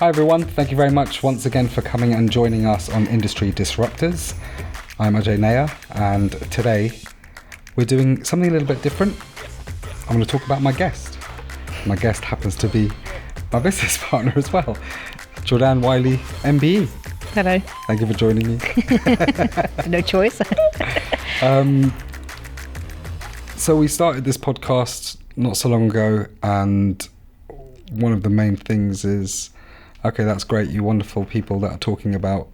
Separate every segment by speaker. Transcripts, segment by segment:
Speaker 1: Hi everyone, thank you very much once again for coming and joining us on Industry Disruptors. I'm Ajay Nair, and today we're doing something a little bit different. I'm going to talk about my guest. My guest happens to be my business partner as well, Jordanne Whiley MBE.
Speaker 2: Hello.
Speaker 1: Thank you for joining me.
Speaker 2: No choice.
Speaker 1: So we started this podcast not so long ago, and one of the main things is, okay, that's great, you wonderful people that are talking about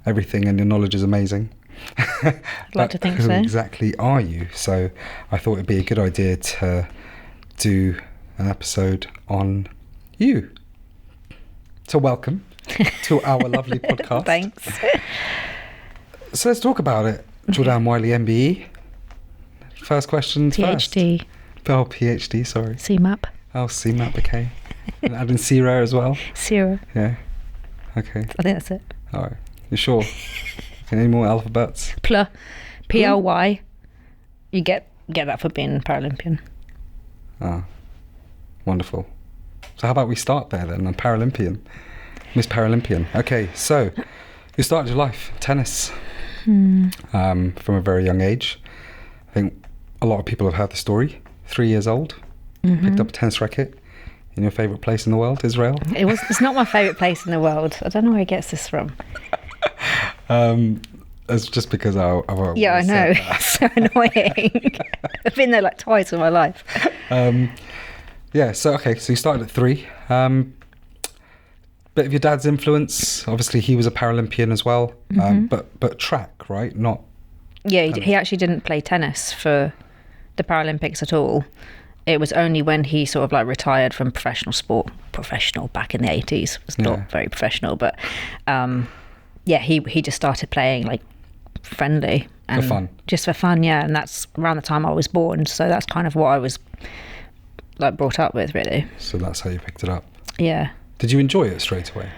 Speaker 1: everything and your knowledge is amazing.
Speaker 2: I'd like to think
Speaker 1: who
Speaker 2: so.
Speaker 1: exactly are you? So I thought it'd be a good idea to do an episode on you. So welcome to our lovely podcast.
Speaker 2: Thanks.
Speaker 1: So let's talk about it. Jordanne Whiley MBE. First questions
Speaker 2: PhD.
Speaker 1: first. Oh, PhD, sorry.
Speaker 2: CMAP.
Speaker 1: Oh, CMAP, okay. And add in CRA as well?
Speaker 2: Zero.
Speaker 1: Yeah. Okay.
Speaker 2: I think that's it.
Speaker 1: All right. You sure? Any more alphabets?
Speaker 2: PLY. You get that for being Paralympian.
Speaker 1: Ah, wonderful. So how about we start there then? I'm Paralympian. Miss Paralympian. Okay, so you started your life, tennis, from a very young age. I think a lot of people have heard the story. 3 years old, picked up a tennis racket in your favourite place in the world, Israel.
Speaker 2: It's not my favourite place in the world. I don't know where he gets this from.
Speaker 1: It's just because I
Speaker 2: Yeah, I know. It's so annoying. I've been there like twice in my life.
Speaker 1: Yeah, so you started at 3. Bit of your dad's influence. Obviously, he was a Paralympian as well, but track, right? Not.
Speaker 2: Yeah, he actually didn't play tennis for the Paralympics at all. It was only when he sort of like retired from professional sport. Professional back in the 80s. It was not very professional, but he just started playing like friendly and
Speaker 1: for fun.
Speaker 2: Just for fun, yeah. And that's around the time I was born, so that's kind of what I was like brought up with, really.
Speaker 1: So that's how you picked it up.
Speaker 2: Yeah.
Speaker 1: Did you enjoy it straight away?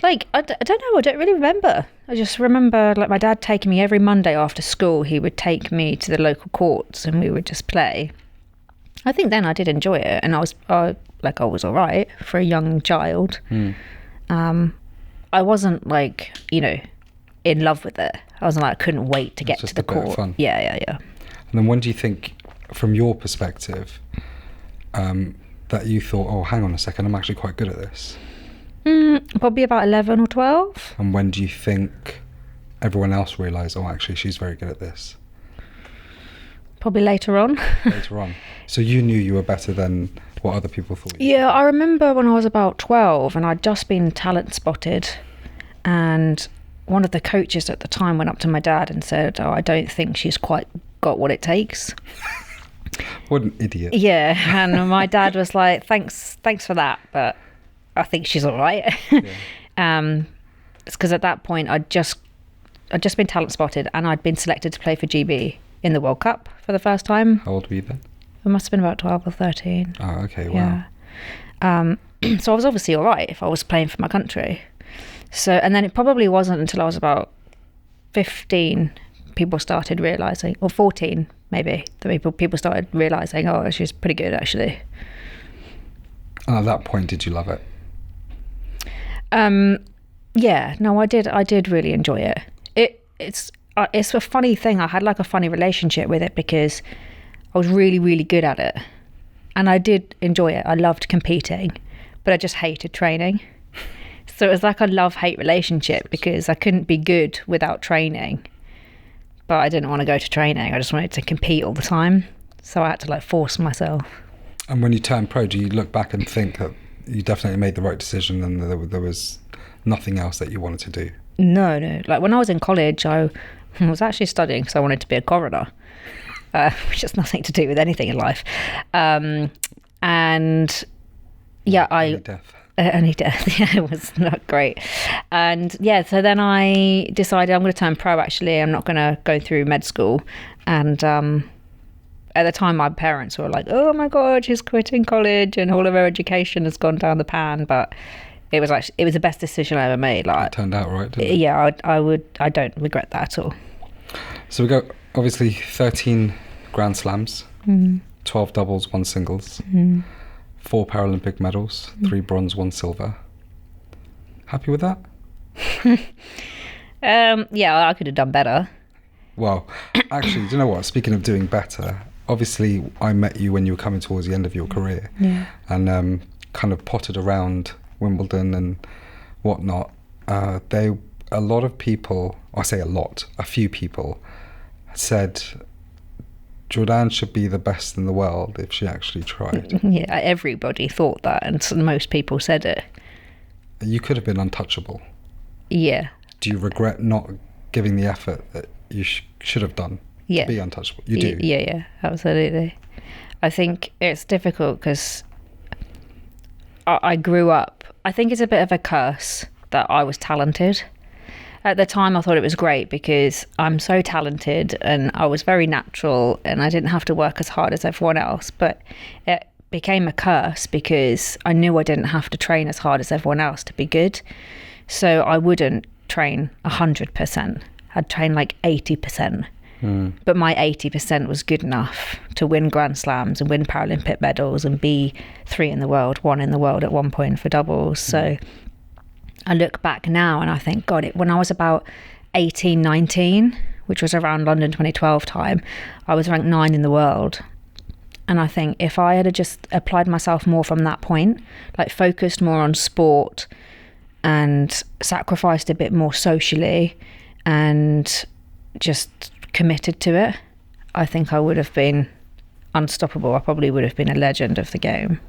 Speaker 2: Like I don't know, I don't really remember. I just remember like my dad taking me every Monday after school. He would take me to the local courts and we would just play. I think then I did enjoy it, and I was all right for a young child. I wasn't like, in love with it. I wasn't like I couldn't wait to get to the court.
Speaker 1: Bit of fun.
Speaker 2: Yeah.
Speaker 1: And then when do you think, from your perspective, that you thought, oh, hang on a second, I'm actually quite good at this?
Speaker 2: Probably about 11 or 12.
Speaker 1: And when do you think everyone else realised, oh, actually, she's very good at this?
Speaker 2: Probably later on.
Speaker 1: Later on. So you knew you were better than what other people thought you were?
Speaker 2: Yeah, I remember when I was about 12 and I'd just been talent spotted, and one of the coaches at the time went up to my dad and said, oh, I don't think she's quite got what it takes.
Speaker 1: What an idiot.
Speaker 2: Yeah, and my dad was like, thanks for that, but I think she's all right. Yeah. It's because at that point I'd just been talent spotted and I'd been selected to play for GB in the World Cup for the first time.
Speaker 1: How old were you then?
Speaker 2: I must have been about 12 or 13.
Speaker 1: Oh, okay, wow.
Speaker 2: Yeah. So I was obviously all right if I was playing for my country. So, and then it probably wasn't until I was about 15 people started realising, or 14 maybe, that people started realising, oh, she's pretty good actually.
Speaker 1: And at that point, did you love it?
Speaker 2: Yeah, no, I did really enjoy it. It's a funny thing. I had like a funny relationship with it because I was really, really good at it. And I did enjoy it. I loved competing, but I just hated training. So it was like a love-hate relationship because I couldn't be good without training. But I didn't want to go to training. I just wanted to compete all the time. So I had to like force myself.
Speaker 1: And when you turned pro, do you look back and think that you definitely made the right decision and there was nothing else that you wanted to do? No.
Speaker 2: Like when I was in college, I was actually studying because I wanted to be a coroner, which has nothing to do with anything in life. And yeah, only death. Yeah, it was not great. And yeah, so then I decided I'm going to turn pro actually. I'm not going to go through med school. And at the time my parents were like, oh my God, she's quitting college and all of her education has gone down the pan. But it was the best decision I ever made. Like,
Speaker 1: it turned out right, didn't it?
Speaker 2: Yeah, I don't regret that at all.
Speaker 1: So we got obviously 13 Grand Slams, 12 doubles, 1 singles, 4 Paralympic medals, 3 bronze, 1 silver. Happy with that?
Speaker 2: Yeah, I could have done better.
Speaker 1: Well, actually, do you know what? Speaking of doing better, obviously I met you when you were coming towards the end of your career, and kind of potted around Wimbledon and whatnot. A lot of people, I say a few people said Jordanne should be the best in the world if she actually tried.
Speaker 2: Yeah, everybody thought that, and most people said it.
Speaker 1: You could have been untouchable.
Speaker 2: Yeah.
Speaker 1: Do you regret not giving the effort that you should have done to be untouchable? You do?
Speaker 2: Yeah, absolutely. I think it's difficult because I grew up, I think it's a bit of a curse that I was talented. At the time I thought it was great because I'm so talented and I was very natural and I didn't have to work as hard as everyone else, but it became a curse because I knew I didn't have to train as hard as everyone else to be good. So I wouldn't train 100%. I'd train like 80%. But my 80% was good enough to win Grand Slams and win Paralympic medals and be 3 in the world, 1 in the world at one point for doubles. So I look back now and I think, God, when I was about 18, 19, which was around London 2012 time, I was ranked 9 in the world. And I think if I had just applied myself more from that point, like focused more on sport and sacrificed a bit more socially and just committed to it, I think I would have been unstoppable. I probably would have been a legend of the game.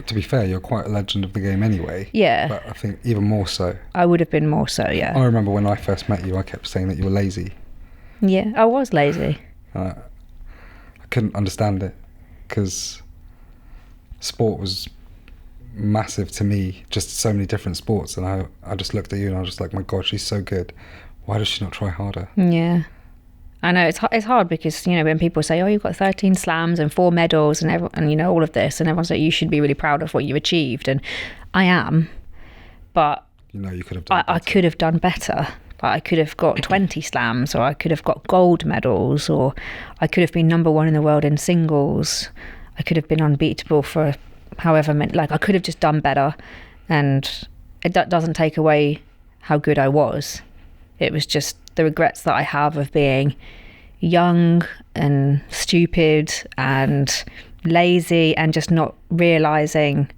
Speaker 1: To be fair, you're quite a legend of the game anyway.
Speaker 2: Yeah.
Speaker 1: But I think even more so.
Speaker 2: I would have been more so, yeah.
Speaker 1: I remember when I first met you, I kept saying that you were lazy.
Speaker 2: Yeah, I was lazy.
Speaker 1: I couldn't understand it because sport was massive to me, just so many different sports, and I just looked at you and I was just like, my God, she's so good. Why does she not try harder?
Speaker 2: Yeah. I know it's hard because, you know, when people say, oh, you've got 13 slams and 4 medals and you know, all of this, and everyone's like, you should be really proud of what you achieved. And I am, but
Speaker 1: you know, you could have done better.
Speaker 2: I could have done better. Like, I could have got 20 slams, or I could have got gold medals, or I could have been number 1 in the world in singles. I could have been unbeatable for however many, like I could have just done better. And it doesn't take away how good I was. It was just the regrets that I have of being young and stupid and lazy and just not realising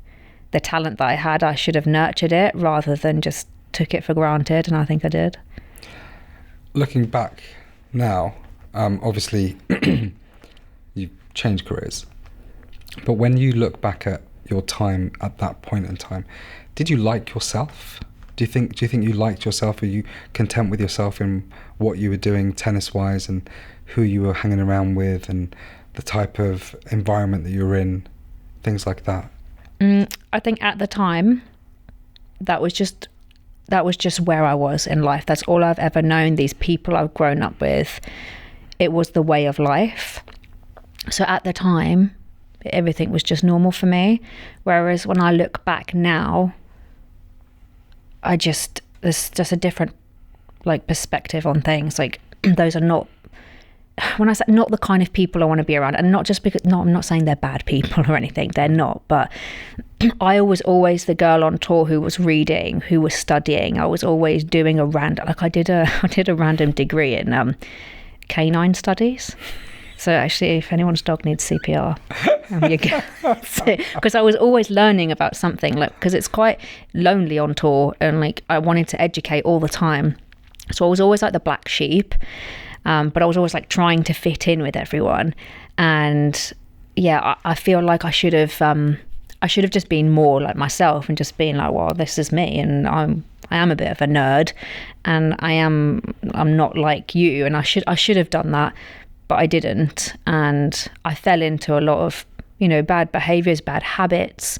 Speaker 2: the talent that I had. I should have nurtured it rather than just took it for granted, and I think I did.
Speaker 1: Looking back now, obviously you've changed careers, but when you look back at your time at that point in time, did you like yourself? Do you think you liked yourself? Are you content with yourself in what you were doing tennis wise and who you were hanging around with and the type of environment that you were in, things like that?
Speaker 2: I think at the time that was just where I was in life. That's all I've ever known. These people I've grown up with, it was the way of life. So at the time, everything was just normal for me. Whereas when I look back now, there's just a different like perspective on things. Like those are not, when I say not the kind of people I want to be around, and not just because, no, I'm not saying they're bad people or anything, they're not, but I was always the girl on tour who was reading, who was studying. I was always doing I did a random degree in canine studies. So actually, if anyone's dog needs CPR, because I was always learning about something, like, because it's quite lonely on tour, and like I wanted to educate all the time. So I was always like the black sheep, but I was always like trying to fit in with everyone. And yeah, I feel like I should have just been more like myself and just been like, well, this is me, and I am a bit of a nerd, and I'm not like you, and I should have done that. But I didn't, and I fell into a lot of, you know, bad behaviours, bad habits.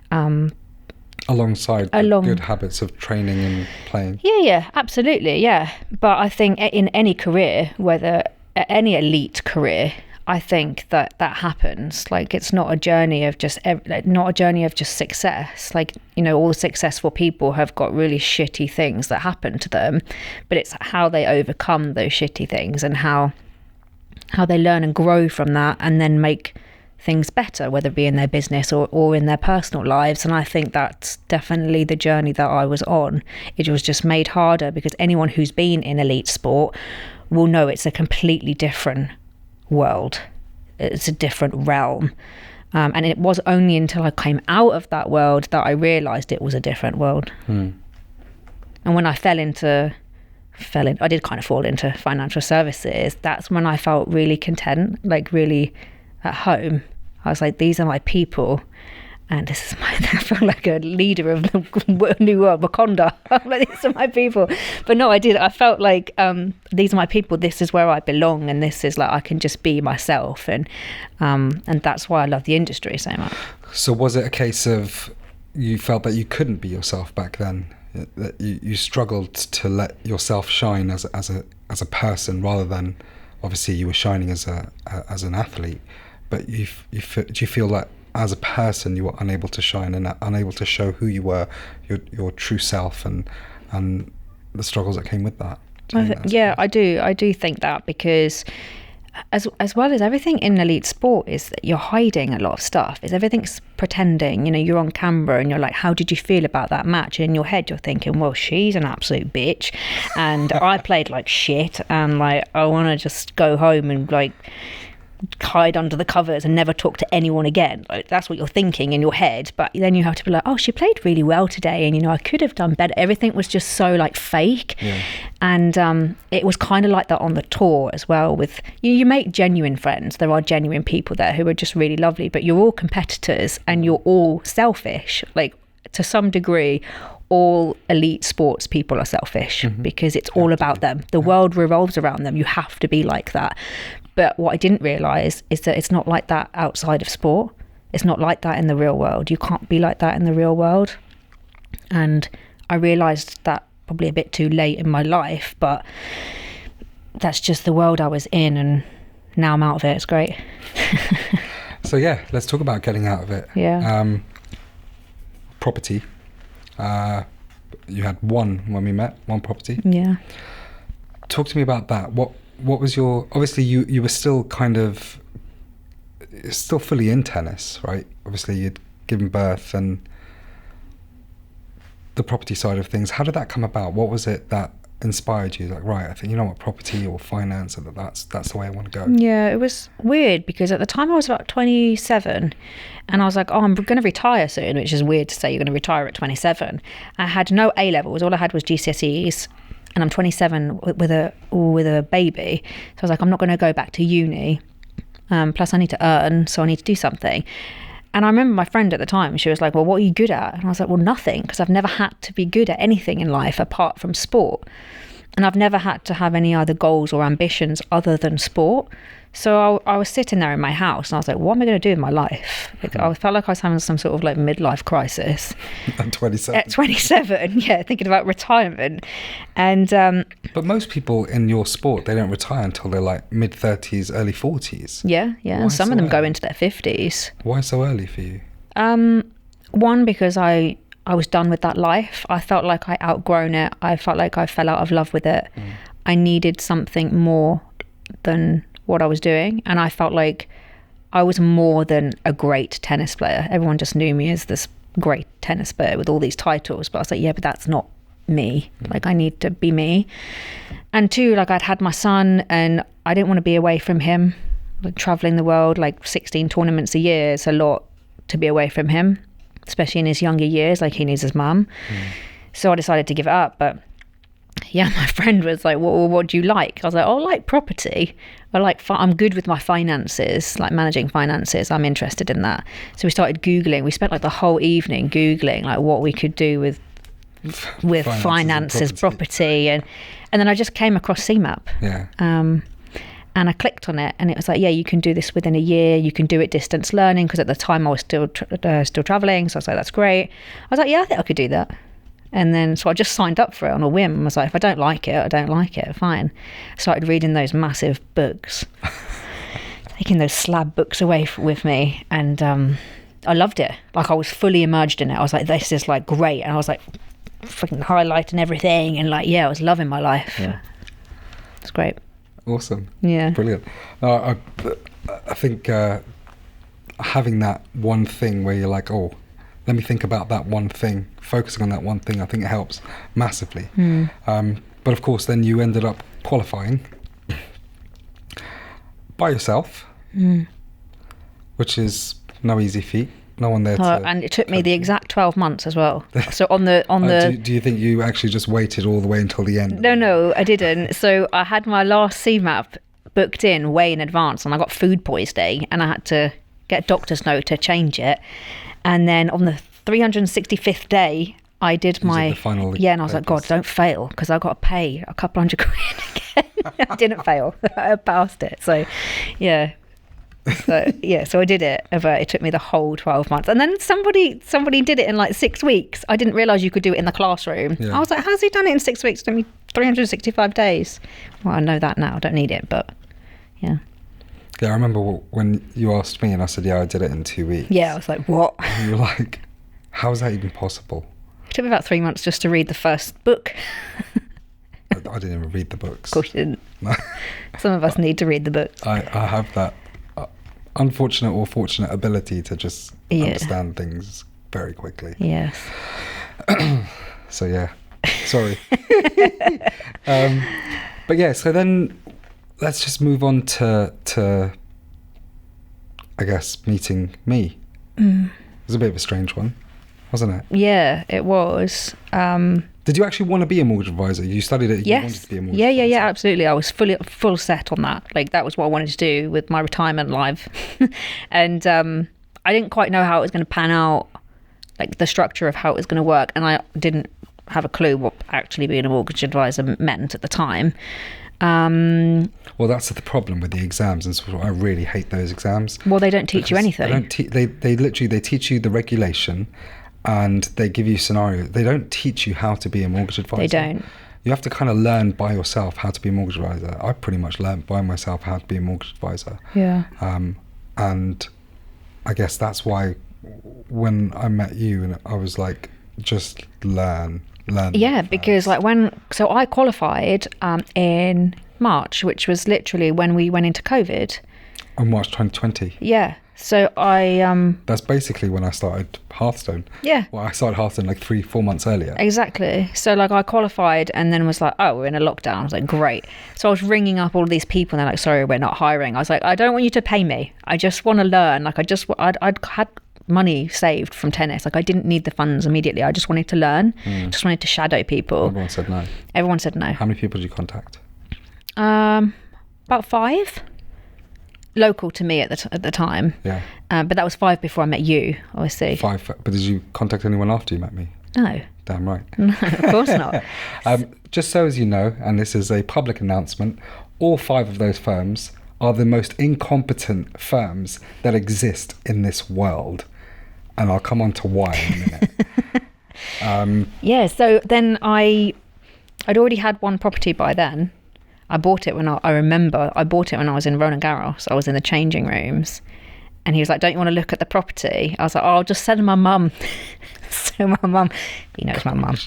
Speaker 1: Alongside the good habits of training and playing.
Speaker 2: Yeah, absolutely, yeah. But I think in any career, whether any elite career, I think that happens. Like, it's not a journey of just success. Like, you know, all the successful people have got really shitty things that happen to them, but it's how they overcome those shitty things and how they learn and grow from that, and then make things better, whether it be in their business or in their personal lives. And I think that's definitely the journey that I was on. It was just made harder because anyone who's been in elite sport will know it's a completely different world. It's a different realm. And it was only until I came out of that world that I realised it was a different world. And when I I did kind of fall into financial services, that's when I felt really content, like really at home. I was like, these are my people, and this is I felt like a leader of the new world, Wakanda. Like, these are my people. But no, I felt like these are my people, this is where I belong, and this is like I can just be myself, and that's why I love the industry so much.
Speaker 1: So was it a case of you felt that you couldn't be yourself back then? That you struggled to let yourself shine as a person, rather than, obviously you were shining as an athlete, but do you feel that as a person you were unable to shine and unable to show who you were, your true self, and the struggles that came with that?
Speaker 2: Yeah, I do think that, because as well as everything in elite sport is that you're hiding a lot of stuff. Is everything's pretending. You're on camera and you're like, how did you feel about that match? And in your head you're thinking, well, she's an absolute bitch and I played like shit, and like I want to just go home and like hide under the covers and never talk to anyone again. Like, that's what you're thinking in your head. But then you have to be like, oh, she played really well today, and I could have done better. Everything was just so like fake. And it was kind of like that on the tour as well. With you make genuine friends. There are genuine people there who are just really lovely, but you're all competitors and you're all selfish, like to some degree. All elite sports people are selfish because it's all about them. The world revolves around them. You have to be like that. But what I didn't realise is that it's not like that outside of sport. It's not like that in the real world. You can't be like that in the real world. And I realised that probably a bit too late in my life, but that's just the world I was in, and now I'm out of it. It's great.
Speaker 1: So yeah, let's talk about getting out of it.
Speaker 2: Yeah.
Speaker 1: Property. You had one when we met, one property.
Speaker 2: Yeah.
Speaker 1: Talk to me about that. What was your, obviously you were still kind of, still fully in tennis, right? Obviously you'd given birth, and the property side of things, how did that come about? What was it that inspired you? Like, right, I think, property or finance, that's the way I want to go.
Speaker 2: Yeah, it was weird because at the time I was about 27 and I was like, oh, I'm going to retire soon, which is weird to say you're going to retire at 27. I had no A levels. All I had was GCSEs. And I'm 27 with a baby. So I was like, I'm not going to go back to uni. Plus I need to earn, so I need to do something. And I remember my friend at the time, she was like, well, what are you good at? And I was like, well, nothing, because I've never had to be good at anything in life apart from sport. And I've never had to have any other goals or ambitions other than sport. So I was sitting there in my house and I was like, what am I going to do in my life? Like, I felt like I was having some sort of like midlife crisis.
Speaker 1: At 27?
Speaker 2: At 27, yeah, thinking about retirement. And
Speaker 1: but most people in your sport, they don't retire until they're like mid-30s, early 40s.
Speaker 2: Yeah. And some of them go into their 50s.
Speaker 1: Why so early for you?
Speaker 2: One, because I was done with that life. I felt like I outgrown it. I felt like I fell out of love with it. I needed something more than what I was doing, and I felt like I was more than a great tennis player. Everyone just knew me as this great tennis player with all these titles, but I was like, yeah, but that's not me. Like, I need to be me. And two, like, I'd had my son and I didn't want to be away from him. Like, traveling the world, like 16 tournaments a year is a lot to be away from him, especially in his younger years. Like, he needs his mum. So I decided to give it up. But yeah, my friend was like, what do you like? I was like, I like property. I'm good with my finances, like managing finances. I'm interested in that. So we started Googling. We spent like the whole evening Googling like what we could do with finances, property. And then I just came across CMAP.
Speaker 1: Yeah.
Speaker 2: And I clicked on it and it was like, yeah, you can do this within a year. You can do it distance learning, because at the time I was still traveling. So I was like, that's great. I was like, yeah, I think I could do that. And then, so I just signed up for it on a whim. I was like, if I don't like it, I don't like it, fine. Started reading those massive books, taking those slab books away with me. And I loved it. Like, I was fully immersed in it. I was like, this is like great. And I was like freaking highlighting everything. And like, yeah, I was loving my life.
Speaker 1: Yeah.
Speaker 2: It's great.
Speaker 1: Awesome.
Speaker 2: Yeah.
Speaker 1: Brilliant. I think having that one thing where you're like, oh, let me think about that one thing, focusing on that one thing, I think it helps massively. But of course, then you ended up qualifying by yourself, which is no easy feat. No one there to...
Speaker 2: and it took me the exact 12 months as well. So on the...
Speaker 1: Do you think you actually just waited all the way until the end?
Speaker 2: No, I didn't. So I had my last CMAP booked in way in advance, and I got food poisoning, and I had to get a doctor's note to change it. And then on the 365th day, I did my...
Speaker 1: the final
Speaker 2: and I was like, God, don't fail, because I've got to pay a couple £100 again. I didn't fail. I passed it. So, yeah. So I did it, but it took me the whole 12 months. And then somebody did it in like 6 weeks. I didn't realise you could do it in the classroom. Yeah. I was like, how's he done it in 6 weeks? It took me 365 days. Well, I know that now. I don't need it, but yeah.
Speaker 1: Yeah, I remember when you asked me and I said, yeah, I did it in 2 weeks.
Speaker 2: Yeah, I was like, what?
Speaker 1: And you were like, how is that even possible?
Speaker 2: It took me about 3 months just to read the first book.
Speaker 1: I didn't even read the books.
Speaker 2: Of course you didn't. Some of us need to read the books.
Speaker 1: I have that unfortunate or fortunate ability to just understand things very quickly.
Speaker 2: Yes.
Speaker 1: So yeah, sorry. But yeah, so then let's just move on to I guess meeting me. It was a bit of a strange one, wasn't it?
Speaker 2: Yeah, it was.
Speaker 1: Did you actually want to be a mortgage advisor? You studied it. You wanted to be a mortgage advisor.
Speaker 2: Yeah, absolutely. I was full set on that. Like that was what I wanted to do with my retirement life. And I didn't quite know how it was going to pan out, like the structure of how it was going to work. And I didn't have a clue what actually being a mortgage advisor meant at the time.
Speaker 1: Well, that's the problem with the exams, and so I really hate those exams.
Speaker 2: Well, they don't teach you anything.
Speaker 1: They literally teach you the regulation. And they give you scenarios. They don't teach you how to be a mortgage advisor.
Speaker 2: They don't.
Speaker 1: You have to kind of learn by yourself how to be a mortgage advisor. I pretty much learned by myself how to be a mortgage advisor.
Speaker 2: Yeah.
Speaker 1: And I guess that's why when I met you, and I was like, just learn.
Speaker 2: Yeah, because like so I qualified in March, which was literally when we went into COVID.
Speaker 1: On March 2020.
Speaker 2: Yeah. So
Speaker 1: that's basically when I started Hearthstone.
Speaker 2: Yeah.
Speaker 1: Well, I started Hearthstone like 3-4 months earlier.
Speaker 2: Exactly. So like I qualified and then was like, oh, we're in a lockdown. I was like, great. So I was ringing up all of these people and they're like, sorry, we're not hiring. I was like, I don't want you to pay me. I just want to learn. Like I'd had money saved from tennis. Like I didn't need the funds immediately. I just wanted to learn. Just wanted to shadow people.
Speaker 1: Everyone said no.
Speaker 2: Everyone said no.
Speaker 1: How many people did you contact?
Speaker 2: About 5. Local to me at the time.
Speaker 1: Yeah.
Speaker 2: But that was 5 before I met you, obviously.
Speaker 1: 5. But did you contact anyone after you met me?
Speaker 2: No.
Speaker 1: Damn right.
Speaker 2: No, of course not.
Speaker 1: Just so as you know, and this is a public announcement, all 5 of those firms are the most incompetent firms that exist in this world. And I'll come on to why in a minute.
Speaker 2: Yeah, so then I'd already had one property by then. I bought it when I remember I bought it when I was in Roland Garros. I was in the changing rooms and he was like, don't you want to look at the property? I was like, oh, I'll just send my mum. So my mum, he knows my mum.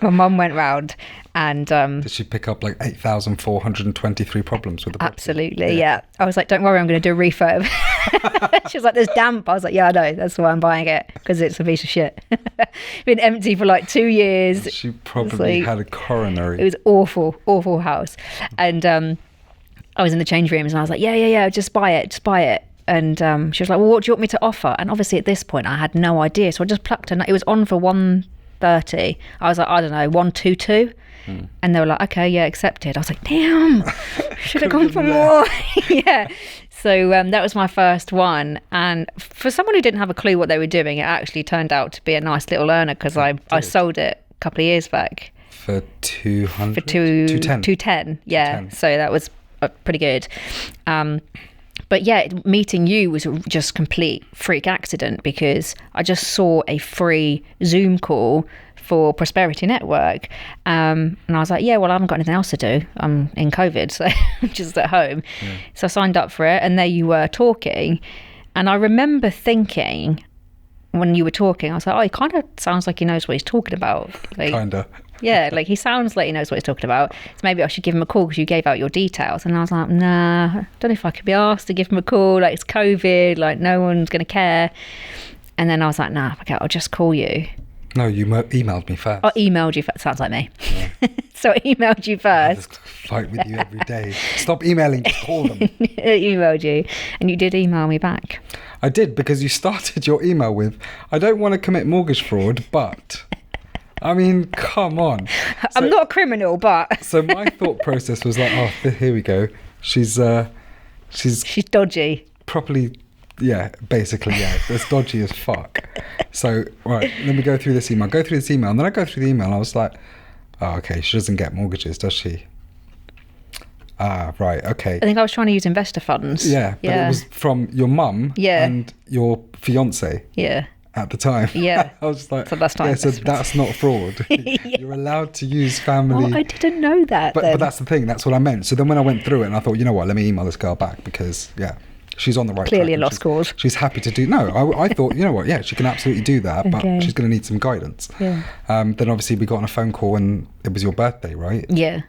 Speaker 2: My mum went round and...
Speaker 1: Did she pick up like 8,423 problems with the property?
Speaker 2: Absolutely, yeah. I was like, don't worry, I'm going to do a refurb. She was like, there's damp. I was like, yeah, I know. That's why I'm buying it, because it's a piece of shit. Been empty for like 2 years.
Speaker 1: She probably had a coronary.
Speaker 2: It was awful house. And I was in the change rooms and I was like, yeah, just buy it. And she was like, well, what do you want me to offer? And obviously at this point I had no idea. So I just plucked it was on for 130. I was like, I don't know, 122. And they were like, okay, yeah, accepted. I was like, damn, should have gone for more. Yeah. So that was my first one. And for someone who didn't have a clue what they were doing, it actually turned out to be a nice little earner, because I sold it a couple of years back.
Speaker 1: For 200?
Speaker 2: For 210, yeah. 210. So that was pretty good. But yeah, meeting you was just complete freak accident, because I just saw a free Zoom call for Prosperity Network. And I was like, yeah, well, I haven't got anything else to do. I'm in COVID, so I'm just at home. Yeah. So I signed up for it, and there you were talking. And I remember thinking, when you were talking, I was like, oh, he kind of sounds like he knows what he's talking about. Like,
Speaker 1: Kinda.
Speaker 2: Yeah, like he sounds like he knows what he's talking about. So maybe I should give him a call because you gave out your details. And I was like, nah, I don't know if I could be asked to give him a call. Like, it's COVID, like no one's going to care. And then I was like, nah, okay, I'll just call you.
Speaker 1: No, you emailed me first.
Speaker 2: I emailed you first. Sounds like me. Yeah. So I emailed you
Speaker 1: I
Speaker 2: first.
Speaker 1: just fight with you every day. Stop emailing, just call them.
Speaker 2: I emailed you, and you did email me back.
Speaker 1: I did, because you started your email with, I don't want to commit mortgage fraud, but... I mean, come on.
Speaker 2: I'm not a criminal, but...
Speaker 1: So my thought process was like, oh, here we go. She's
Speaker 2: dodgy.
Speaker 1: Properly, yeah, basically, yeah. It's dodgy as fuck. So, right, let me go through this email. And then I go through the email and I was like, oh, okay, she doesn't get mortgages, does she? Ah, right, okay.
Speaker 2: I think I was trying to use investor funds.
Speaker 1: Yeah, but it was from your mum and your fiancé.
Speaker 2: Yeah.
Speaker 1: At the time.
Speaker 2: Yeah.
Speaker 1: I was just like,
Speaker 2: so that's time.
Speaker 1: Yeah, so that's not fraud. Yeah. You're allowed to use family.
Speaker 2: Oh, I didn't know that.
Speaker 1: But that's the thing. That's what I meant. So then when I went through it and I thought, you know what, let me email this girl back because, yeah, she's on the right track.
Speaker 2: Clearly a lost cause.
Speaker 1: She's happy to do... No, I thought, you know what, yeah, she can absolutely do that, but she's going to need some guidance.
Speaker 2: Yeah.
Speaker 1: Then obviously we got on a phone call and it was your birthday, right?
Speaker 2: Yeah.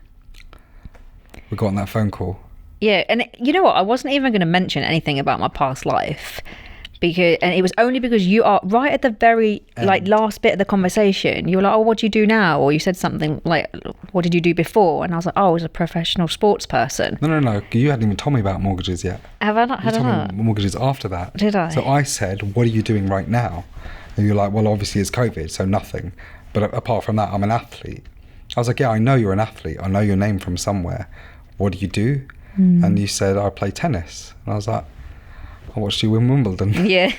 Speaker 1: We got on that phone call.
Speaker 2: Yeah, and you know what? I wasn't even going to mention anything about my past life. And it was only because you are right at the very last bit of the conversation. You were like, oh, what do you do now? Or you said something like, what did you do before? And I was like, oh, I was a professional sports person.
Speaker 1: No. You hadn't even told me about mortgages yet.
Speaker 2: Have I not?
Speaker 1: You told me mortgages after that.
Speaker 2: Did I?
Speaker 1: So I said, what are you doing right now? And you're like, well, obviously it's COVID, so nothing. But apart from that, I'm an athlete. I was like, yeah, I know you're an athlete. I know your name from somewhere. What do you do? And you said, I play tennis. And I was like, I watched you win Wimbledon.
Speaker 2: Yeah.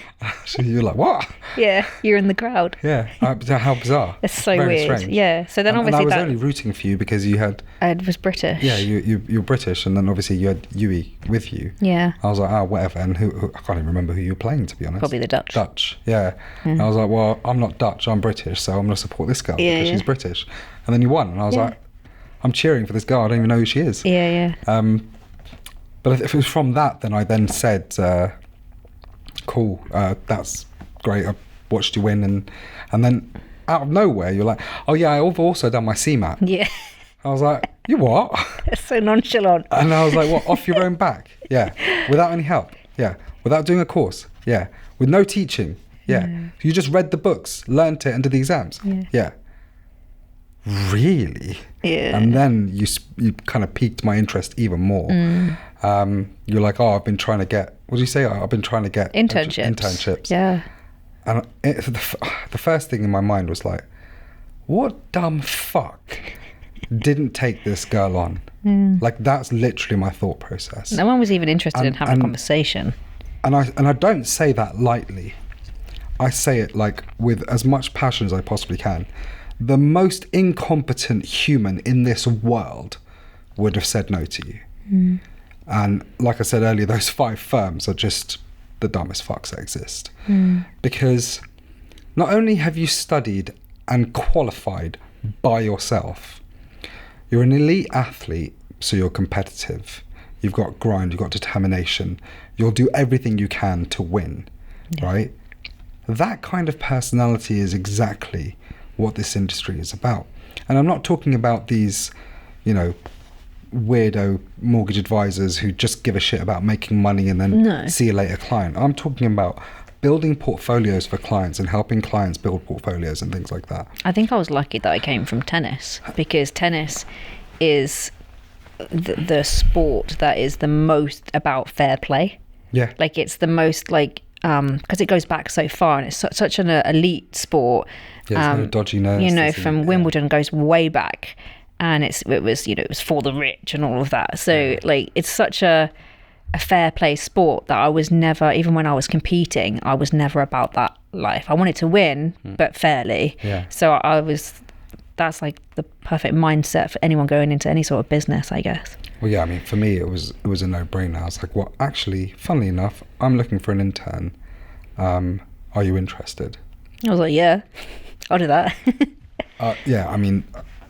Speaker 1: So you're like, what?
Speaker 2: Yeah, you're in the crowd.
Speaker 1: Yeah, how bizarre.
Speaker 2: It's so
Speaker 1: very
Speaker 2: weird.
Speaker 1: Strange.
Speaker 2: Yeah. So then obviously
Speaker 1: and I was only rooting for you because you had...
Speaker 2: I was British.
Speaker 1: Yeah, you're British, and then obviously you had Yui with you.
Speaker 2: Yeah.
Speaker 1: I was like, oh, whatever. And who I can't even remember who you were playing, to be honest.
Speaker 2: Probably the Dutch.
Speaker 1: Dutch, yeah. And I was like, well, I'm not Dutch, I'm British, so I'm going to support this girl because she's British. And then you won, and I was like, I'm cheering for this girl, I don't even know who she is.
Speaker 2: Yeah.
Speaker 1: But if it was from that, then I then said... cool, that's great, I watched you win, and then out of nowhere you're like, oh yeah, I've also done my CMAT.
Speaker 2: Yeah.
Speaker 1: I was like, you what?
Speaker 2: It's so nonchalant.
Speaker 1: And I was like, what, off your own back? Yeah. Without any help? Yeah. Without doing a course? Yeah. With no teaching? Yeah. You just read the books, learnt it, and did the exams? Yeah. Really?
Speaker 2: Yeah.
Speaker 1: And then you kind of piqued my interest even more. You're like, oh, I've been trying to get, what do you say? I've been trying to get internships.
Speaker 2: Yeah.
Speaker 1: And the first thing in my mind was like, what dumb fuck didn't take this girl on? Like, that's literally my thought process.
Speaker 2: No one was even interested in having a conversation.
Speaker 1: And I don't say that lightly. I say it like with as much passion as I possibly can. The most incompetent human in this world would have said no to you. And like I said earlier, those 5 firms are just the dumbest fucks that exist. Because not only have you studied and qualified by yourself, you're an elite athlete, so you're competitive. You've got grind, you've got determination. You'll do everything you can to win, right? That kind of personality is exactly what this industry is about. And I'm not talking about these, weirdo mortgage advisors who just give a shit about making money and then see you later client. I'm talking about building portfolios for clients and helping clients build portfolios and things like that.
Speaker 2: I think I was lucky that I came from tennis, because tennis is the sport that is the most about fair play. Yeah. Like, it's the most because it goes back so far and it's such an elite sport.
Speaker 1: Yeah, there's no dodginess.
Speaker 2: From Wimbledon goes way back. And it was for the rich and all of that. So it's such a fair play sport that I was never, even when I was competing, I was never about that life. I wanted to win, but fairly. Yeah. So that's like the perfect mindset for anyone going into any sort of business, I guess.
Speaker 1: Well, yeah, I mean, for me, it was a no-brainer. I was like, well, actually, funnily enough, I'm looking for an intern. Are you interested?
Speaker 2: I was like, yeah, I'll do that.
Speaker 1: Yeah, I mean,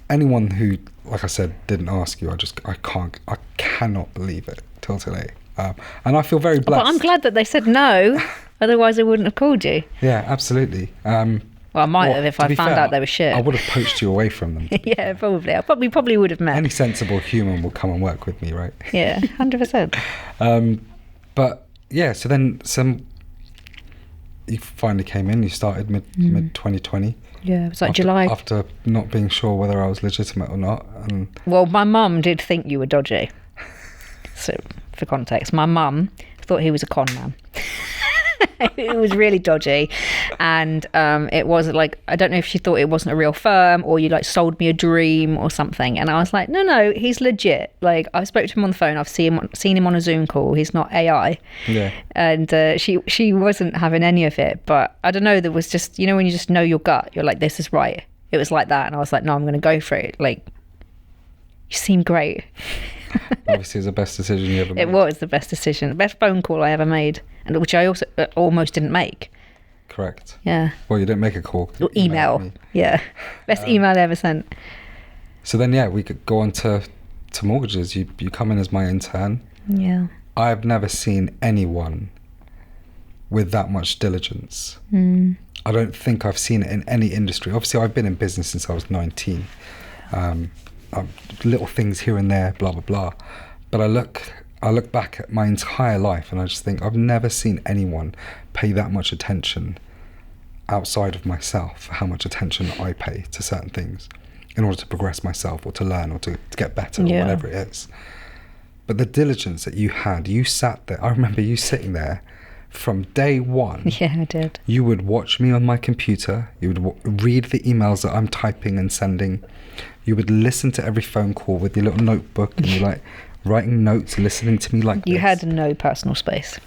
Speaker 1: anyone who, like I said, didn't ask you, I cannot believe it till today. And I feel very blessed.
Speaker 2: But I'm glad that they said no, otherwise I wouldn't have called you.
Speaker 1: Yeah, absolutely.
Speaker 2: Well, I might have if
Speaker 1: to
Speaker 2: I
Speaker 1: be
Speaker 2: found
Speaker 1: fair,
Speaker 2: out they were shit.
Speaker 1: I would have poached you away from them.
Speaker 2: Yeah, probably. We probably would have met.
Speaker 1: Any sensible human will come and work with me, right?
Speaker 2: Yeah, 100%.
Speaker 1: But yeah, so then you finally came in. You started mid 2020.
Speaker 2: Yeah, it was like July.
Speaker 1: After not being sure whether I was legitimate or not. And
Speaker 2: well, my mum did think you were dodgy. So, for context, my mum thought he was a con man. It was really dodgy, and it was like, I don't know if she thought it wasn't a real firm or you like sold me a dream or something. And I was like, no, he's legit. Like, I spoke to him on the phone. I've seen him on a Zoom call. He's not AI.
Speaker 1: Yeah.
Speaker 2: And she wasn't having any of it. But I don't know. There was just, you know, when you just know your gut, you're like, this is right. It was like that, and I was like, no, I'm going to go for it. Like, you seem great.
Speaker 1: Obviously, it was the best decision you ever made.
Speaker 2: It was the best decision, the best phone call I ever made, and which I also almost didn't make.
Speaker 1: Correct.
Speaker 2: Yeah.
Speaker 1: Well, you didn't make a call.
Speaker 2: Or email. Yeah. Best email I ever sent.
Speaker 1: So then, yeah, we could go on to mortgages. You come in as my intern.
Speaker 2: Yeah.
Speaker 1: I've never seen anyone with that much diligence. I don't think I've seen it in any industry. Obviously, I've been in business since I was 19. Little things here and there, blah blah blah. But I look back at my entire life and I just think I've never seen anyone pay that much attention outside of myself, how much attention I pay to certain things in order to progress myself or to learn or to get better or whatever it is. But the diligence that you had, you sat there. I remember you sitting there from day one.
Speaker 2: Yeah, I did.
Speaker 1: You would watch me on my computer. You would read the emails that I'm typing and sending. You would listen to every phone call with your little notebook and you're like writing notes, listening to me like
Speaker 2: you
Speaker 1: this.
Speaker 2: had no personal space.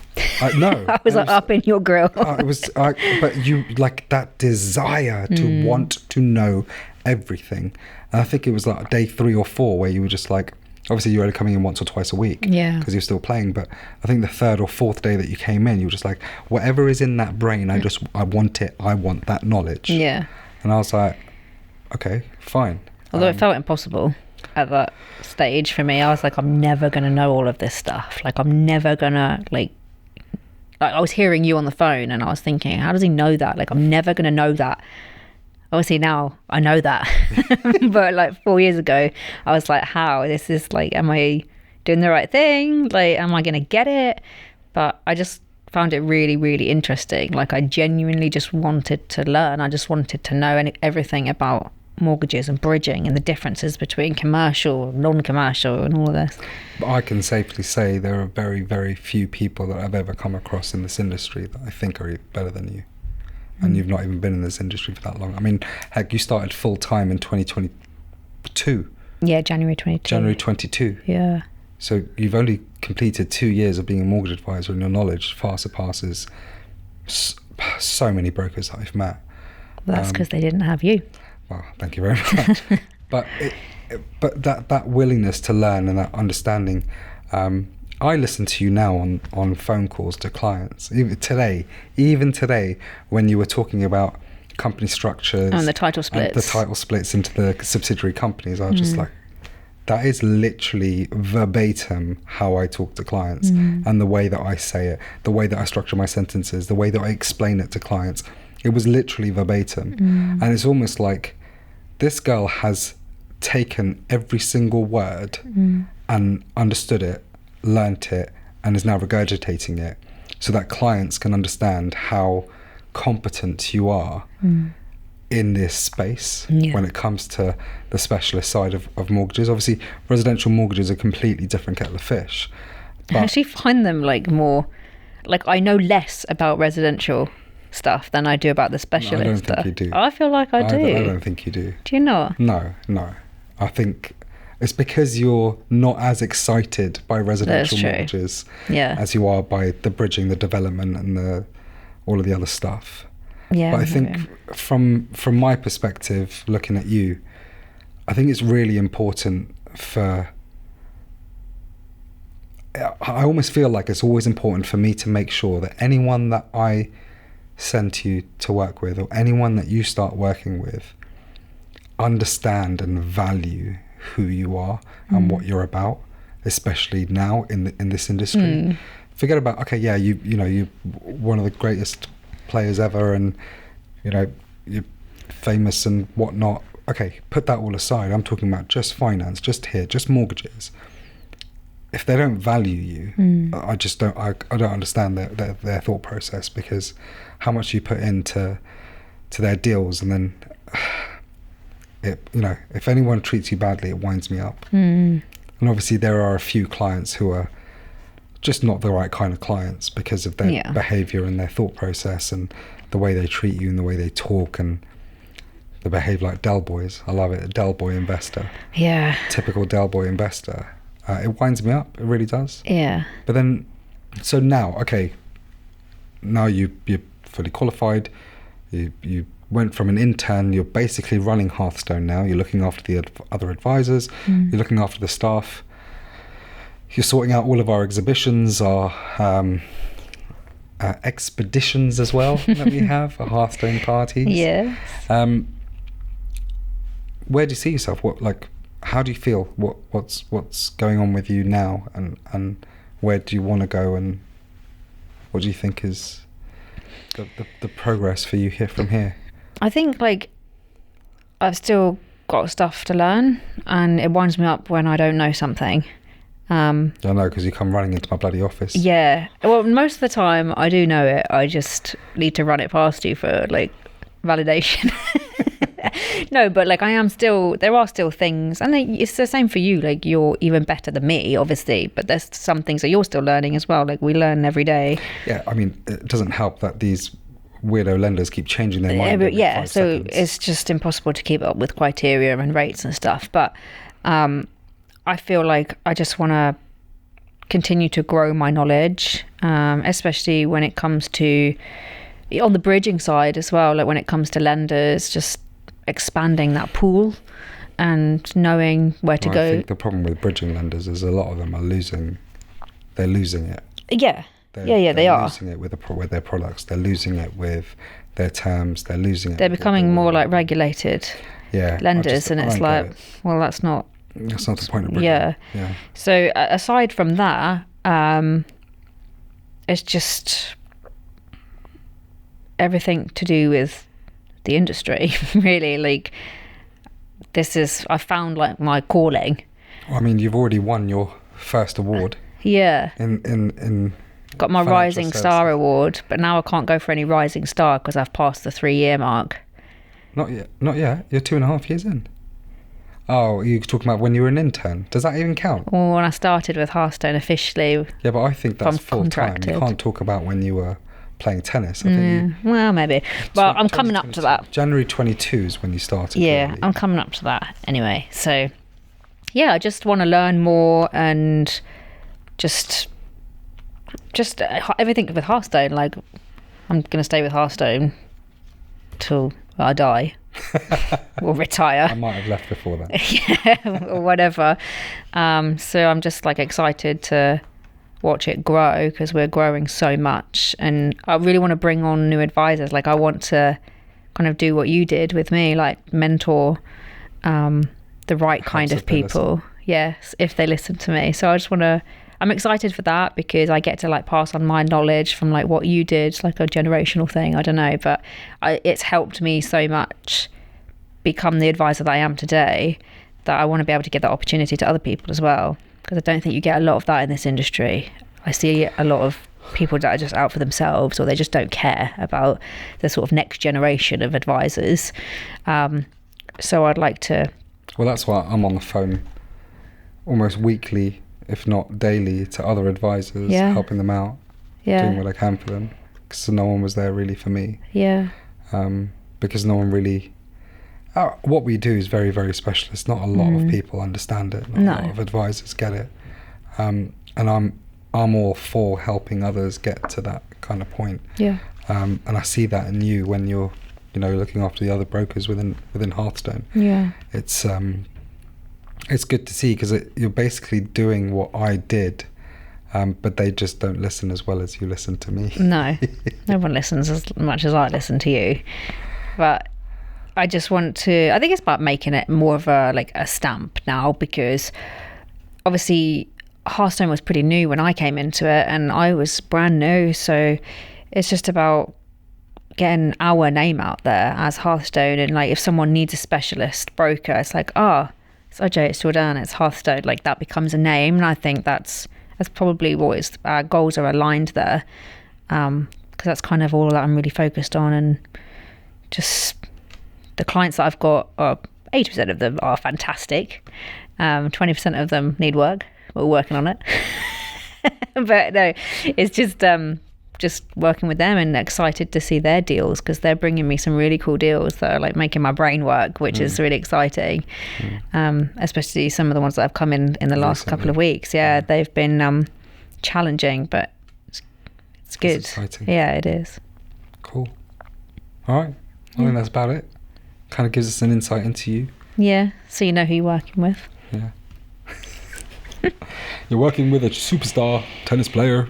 Speaker 1: No.
Speaker 2: I was like up in your grill.
Speaker 1: But you, like, that desire to want to know everything. And I think it was like day 3 or 4 where you were just like, obviously you were only coming in once or twice a week because you're still playing, but I think the 3rd or 4th day that you came in, you were just like, whatever is in that brain, I want it. I want that knowledge.
Speaker 2: Yeah.
Speaker 1: And I was like, okay, fine.
Speaker 2: Although it felt impossible at that stage for me. I was like, I'm never going to know all of this stuff. Like, I'm never going to, like, I was hearing you on the phone and I was thinking, how does he know that? Like, I'm never going to know that. Obviously now I know that. But like 4 years ago, I was like, how? This is like, am I doing the right thing? Like, am I going to get it? But I just found it really, really interesting. Like, I genuinely just wanted to learn. I just wanted to know everything about mortgages and bridging and the differences between commercial, non-commercial and all of this.
Speaker 1: But I can safely say there are very, very few people that I've ever come across in this industry that I think are better than you. And you've not even been in this industry for that long. I mean, heck, you started full time in 2022.
Speaker 2: Yeah, January 22.
Speaker 1: January 22.
Speaker 2: Yeah.
Speaker 1: So you've only completed 2 years of being a mortgage advisor, and your knowledge far surpasses so many brokers that I've met.
Speaker 2: That's because they didn't have you.
Speaker 1: Well, thank you very much. but that willingness to learn and that understanding, I listen to you now on phone calls to clients. Even today, when you were talking about company structures
Speaker 2: and the title splits
Speaker 1: into the subsidiary companies, I was just like, that is literally verbatim how I talk to clients and the way that I say it, the way that I structure my sentences, the way that I explain it to clients. It was literally verbatim. And it's almost like this girl has taken every single word and understood it, learnt it, and is now regurgitating it so that clients can understand how competent you are in this space when it comes to the specialist side of mortgages. Obviously, residential mortgages are a completely different kettle of fish.
Speaker 2: I actually find them like more, like, I know less about residential stuff than I do about the specialist
Speaker 1: I don't
Speaker 2: stuff.
Speaker 1: think you do.
Speaker 2: I feel like I do.
Speaker 1: I don't think you do.
Speaker 2: Do you not?
Speaker 1: No. I think it's because you're not as excited by residential mortgages as you are by the bridging, the development, and all of the other stuff.
Speaker 2: Yeah.
Speaker 1: But I think from my perspective, looking at you, I think it's really important I almost feel like it's always important for me to make sure that anyone that I send you to work with, or anyone that you start working with, understand and value who you are and what you're about, especially now in this industry. Forget about, you're one of the greatest players ever, and you're famous and whatnot. Okay, put that all aside. I'm talking about just finance, just here, just mortgages. If they don't value you, I just don't. I don't understand their thought process, because how much you put into their deals, and then if anyone treats you badly, it winds me up. And obviously, there are a few clients who are just not the right kind of clients because of their behaviour and their thought process and the way they treat you and the way they talk, and they behave like Del Boys. I love it, a Del Boy investor.
Speaker 2: Yeah.
Speaker 1: Typical Del Boy investor. It winds me up, it really does.
Speaker 2: Yeah.
Speaker 1: But then, so now you're fully qualified, you went from an intern, you're basically running Hearthstone now, you're looking after the other advisors, you're looking after the staff, you're sorting out all of our exhibitions, our expeditions as well that we have, our Hearthstone parties.
Speaker 2: Yes.
Speaker 1: Where do you see yourself? How do you feel? What's going on with you now, and where do you want to go, and what do you think is the progress for you from here?
Speaker 2: I think I've still got stuff to learn, and it winds me up when I don't know something.
Speaker 1: I know, because you come running into my bloody office.
Speaker 2: Yeah. Well, most of the time I do know it. I just need to run it past you for validation. No, but there are still things, and it's the same for you. You're even better than me, obviously, but there's some things that you're still learning as well. We learn every day.
Speaker 1: Yeah, I mean, it doesn't help that these weirdo lenders keep changing their mind every 5 seconds.
Speaker 2: It's just impossible to keep up with criteria and rates and stuff. But I feel like I just want to continue to grow my knowledge, especially when it comes to on the bridging side as well. When it comes to lenders, just expanding that pool and knowing where to go.
Speaker 1: I think the problem with bridging lenders is a lot of them are losing. They're losing it.
Speaker 2: Yeah. They are.
Speaker 1: They're losing it with their products. They're losing it with their terms. They're losing it.
Speaker 2: They're becoming more regulated lenders, and it's well, that's not the point of bridging. Yeah. So aside from that, it's just everything to do with the industry, really. I found my calling.
Speaker 1: Well, I mean, you've already won your first award.
Speaker 2: Yeah.
Speaker 1: In
Speaker 2: got my Rising Star award, but now I can't go for any Rising Star because I've passed the 3-year mark.
Speaker 1: Not yet. You're 2.5 years in. Oh, you're talking about when you were an intern. Does that even count?
Speaker 2: Well, when I started with Hearthstone officially.
Speaker 1: Yeah, but I think that's full time. You can't talk about when you were playing tennis. I think
Speaker 2: well, maybe. Well, I'm coming up to that.
Speaker 1: January 22 is when you started.
Speaker 2: Yeah,
Speaker 1: really.
Speaker 2: I'm coming up to that anyway. So, yeah, I just want to learn more and just everything with Hearthstone. I'm going to stay with Hearthstone till I die or retire.
Speaker 1: I might have left before that.
Speaker 2: Yeah, or whatever. So I'm just excited to watch it grow, because we're growing so much, and I really want to bring on new advisors. I want to kind of do what you did with me, mentor the right kind of people. Yes, if they listen to me. So I'm excited for that, because I get to pass on my knowledge from what you did. It's a generational thing, I don't know, but it's helped me so much become the advisor that I am today, that I want to be able to give that opportunity to other people as well. Because I don't think you get a lot of that in this industry. I see a lot of people that are just out for themselves, or they just don't care about the sort of next generation of advisors. So I'd like to...
Speaker 1: Well, that's why I'm on the phone almost weekly, if not daily, to other advisors, helping them out, doing what I can for them. Because no one was there really for me.
Speaker 2: Yeah.
Speaker 1: Because no one really... what we do is very, very specialist. Not a lot of people understand it. Not a lot of advisors get it. And I'm all for helping others get to that kind of point.
Speaker 2: Yeah.
Speaker 1: And I see that in you when you're, looking after the other brokers within Hearthstone.
Speaker 2: Yeah.
Speaker 1: It's good to see, because you're basically doing what I did, but they just don't listen as well as you listen to me.
Speaker 2: No one listens as much as I listen to you. But I just want to... I think it's about making it more of a stamp now, because obviously Hearthstone was pretty new when I came into it, and I was brand new. So it's just about getting our name out there as Hearthstone, and like if someone needs a specialist broker, it's like, it's OJ, it's Jordanne, it's Hearthstone. Like that becomes a name, and I think that's probably what our goals are aligned there, because that's kind of all that I'm really focused on. And just the clients that I've got, 80% of them are fantastic. 20% of them need work. We're working on it. But no, it's just working with them and excited to see their deals, because they're bringing me some really cool deals that are like making my brain work, which is really exciting. Especially some of the ones that have come in the last couple of weeks. They've been challenging, but it's good.
Speaker 1: It's exciting.
Speaker 2: Yeah, it is.
Speaker 1: Cool. All right. I think that's about it. Kind of gives us an insight into you.
Speaker 2: Yeah, so you know who you're working with.
Speaker 1: Yeah. You're working with a superstar tennis player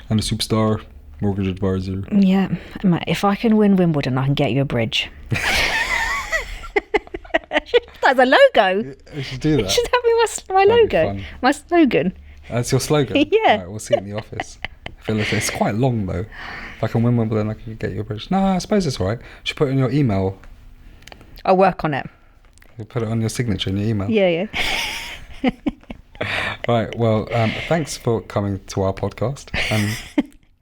Speaker 1: and a superstar mortgage advisor.
Speaker 2: Yeah, if I can win Wimbledon, I can get you a bridge. That's a logo.
Speaker 1: You should do that.
Speaker 2: You should have me my logo, my slogan.
Speaker 1: That's your slogan?
Speaker 2: Yeah.
Speaker 1: Right, we'll see it in the office. It's quite long though. If I can win Wimbledon, I can get you a bridge. No, I suppose it's all right. You should put it in your email.
Speaker 2: I'll work on it.
Speaker 1: You put it on your signature in your email.
Speaker 2: Yeah.
Speaker 1: Right, well, thanks for coming to our podcast. And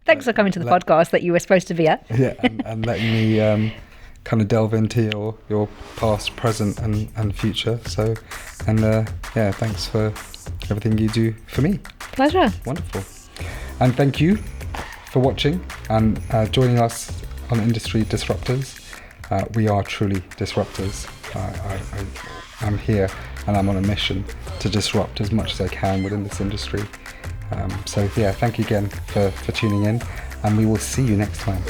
Speaker 2: thanks for coming to the podcast that you were supposed to be at.
Speaker 1: Yeah, and letting me kind of delve into your past, present and future. So, and thanks for everything you do for me.
Speaker 2: Pleasure.
Speaker 1: Wonderful. And thank you for watching and joining us on Industry Disruptors. We are truly disruptors. I'm here and I'm on a mission to disrupt as much as I can within this industry. So thank you again for tuning in, and we will see you next time.